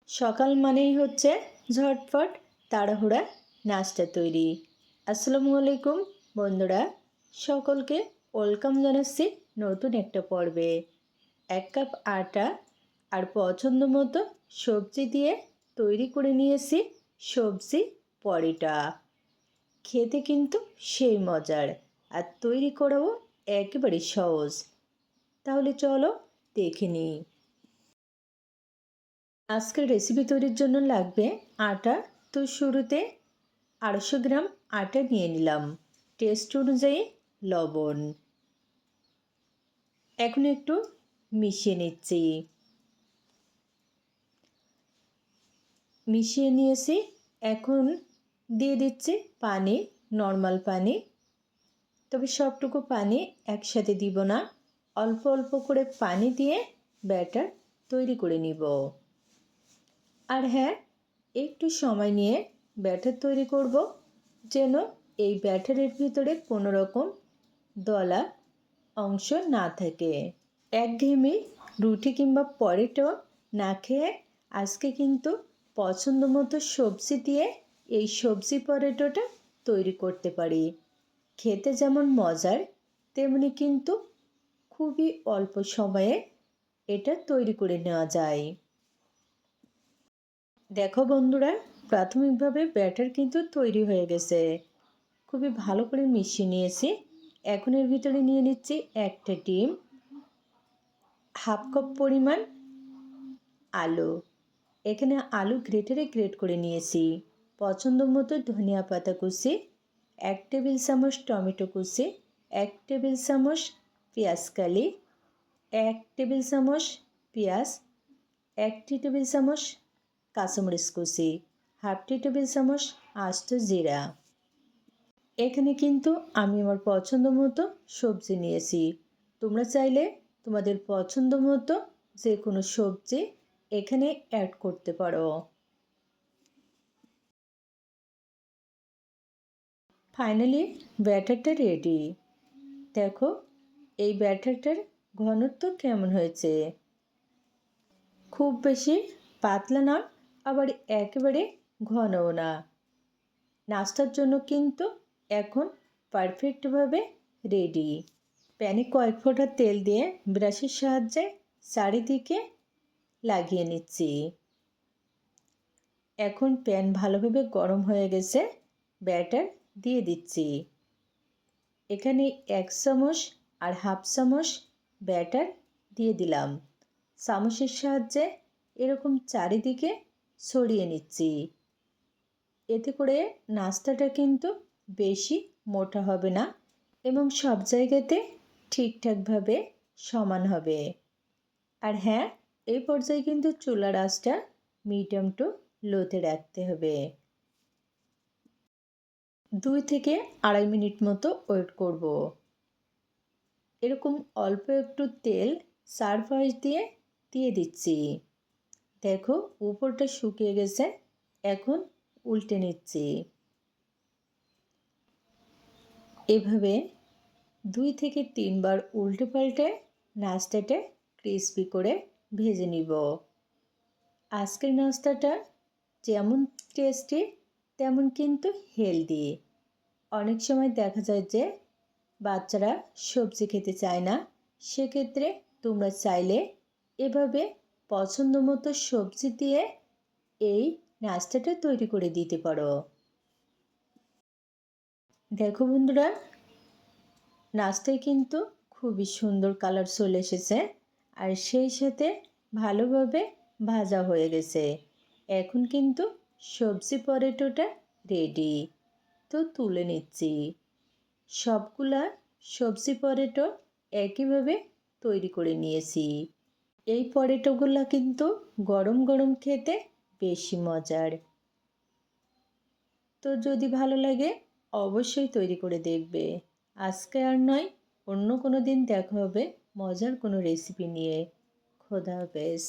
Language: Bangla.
সকাল মানেই হচ্ছে ঝটপট তাড়াহুড়া নাস্তা তৈরি। আসসালামু আলাইকুম বন্ধুরা, সকলকে ওয়েলকাম জানাচ্ছি নতুন একটা পর্বে। 1 কাপ আটা আর পছন্দ মতো সবজি দিয়ে তৈরি করে নিয়েছি সবজি পরোটা। খেতে কিন্তু সেই মজার, আর তৈরি করাও একেবারে সহজ। তাহলে চলো দেখে নিই। আজকের রেসিপি তৈরির জন্য লাগবে আটা। তো শুরুতে 250 গ্রাম আটা নিয়ে নিলাম, টেস্ট অনুযায়ী লবণ। এখন একটু মিশিয়ে নিচ্ছি। মিশিয়ে নিয়েছি, এখন দিয়ে দিচ্ছি পানি, নর্মাল পানি। তবে সবটুকু পানি একসাথে দিব না, অল্প অল্প করে পানি দিয়ে ব্যাটার তৈরি করে নিব। আর হ্যাঁ, একটু সময় নিয়ে ব্যাটার তৈরি করব, যেন এই ব্যাটারের ভিতরে কোনো রকম দলা অংশ না থাকে। একঘেয়েমি রুটি কিংবা পরোটা না খেয়ে আজকে কিন্তু পছন্দ মতো সবজি দিয়ে এই সবজি পরোটাটা তৈরি করতে পারি। খেতে যেমন মজার, তেমনি কিন্তু খুবই অল্প সময়ে এটা তৈরি করে নেওয়া যায়। দেখো বন্ধুরা, প্রাথমিকভাবে ব্যাটার কিন্তু তৈরি হয়ে গেছে। খুবই ভালো করে মিশিয়ে নিয়েছি। এখন এর ভিতরে নিয়ে নিচ্ছি একটা ডিম, হাফ কাপ পরিমাণ আলু। এখানে আলু গ্রেটারে গ্রেট করে নিয়েছি। পছন্দ মতো ধনিয়া পাতা কুচি, 1 টেবিল চামচ টমেটো কুচি, 1 টেবিল চামচ পেঁয়াজ কালি, 1 টেবিল চামচ পেঁয়াজ, 1 টেবিল চামচ কাঁচামরিচ কুচি, হাফ টেবিল চামচ আস্ত জিরা। এখানে কিন্তু আমি আমার পছন্দ মতো সবজি নিয়েছি। তোমরা চাইলে তোমাদের পছন্দ মতো যে কোনো সবজি এখানে অ্যাড করতে পারো। ফাইনালি ব্যাটারটা রেডি। দেখো এই ব্যাটারটার ঘনত্ব কেমন হয়েছে। খুব বেশি পাতলা না, আবার একেবারে ঘনও না। নাস্তার জন্য কিন্তু এখন পারফেক্টভাবে রেডি। প্যানে কয়েক ফোঁটা তেল দিয়ে ব্রাশের সাহায্যে চারিদিকে লাগিয়ে নিচ্ছি। এখন প্যান ভালোভাবে গরম হয়ে গেছে, ব্যাটার দিয়ে দিচ্ছি। এখানে 1 চামচ আর হাফ চামচ ব্যাটার দিয়ে দিলাম। চামচের সাহায্যে এরকম চারিদিকে ছড়িয়ে নিচ্ছি। এতে করে নাস্তাটা কিন্তু বেশি মোটা হবে না এবং সব জায়গাতে ঠিকঠাকভাবে সমান হবে। আর হ্যাঁ, এই পর্যায়ে কিন্তু চুলার আঁচটা মিডিয়াম টু লোতে রাখতে হবে। 2 থেকে 2.5 মিনিট মতো ওয়েট করব। এরকম অল্প একটু তেল সারফেস দিয়ে দিয়ে দিচ্ছি। দেখো উপরটা শুকিয়ে গেছে, এখন উল্টে নিচ্ছি। এভাবে 2 থেকে 3 বার উল্টে পাল্টে নাস্তাটা ক্রিস্পি করে ভেজে নিব। আজকের নাস্তাটা যেমন টেস্টি তেমন কিন্তু হেলদি। অনেক সময় দেখা যায় যে বাচ্চারা সবজি খেতে চায় না, সেক্ষেত্রে তোমরা চাইলে এভাবে পছন্দ মতো সবজি দিয়ে এই নাস্তাটা তৈরি করে দিতে পারো। দেখো বন্ধুরা, নাস্তায় কিন্তু খুবই সুন্দর কালার চলে এসেছে, আর সেই সাথে ভালোভাবে ভাজা হয়ে গেছে। এখন কিন্তু সবজি পরোটাটা রেডি। তো তুলে নিচ্ছি। সবগুলা সবজি পরোটা একইভাবে তৈরি করে নিয়েছি। এই পরোটাগুলো কিন্তু গরম গরম খেতে বেশি মজার। তো যদি ভালো লাগে অবশ্যই তৈরি করে দেখবে। আজকে আর নয়, অন্য কোনো দিন দেখা হবে মজার কোনো রেসিপি নিয়ে। খোদা হাফেজ।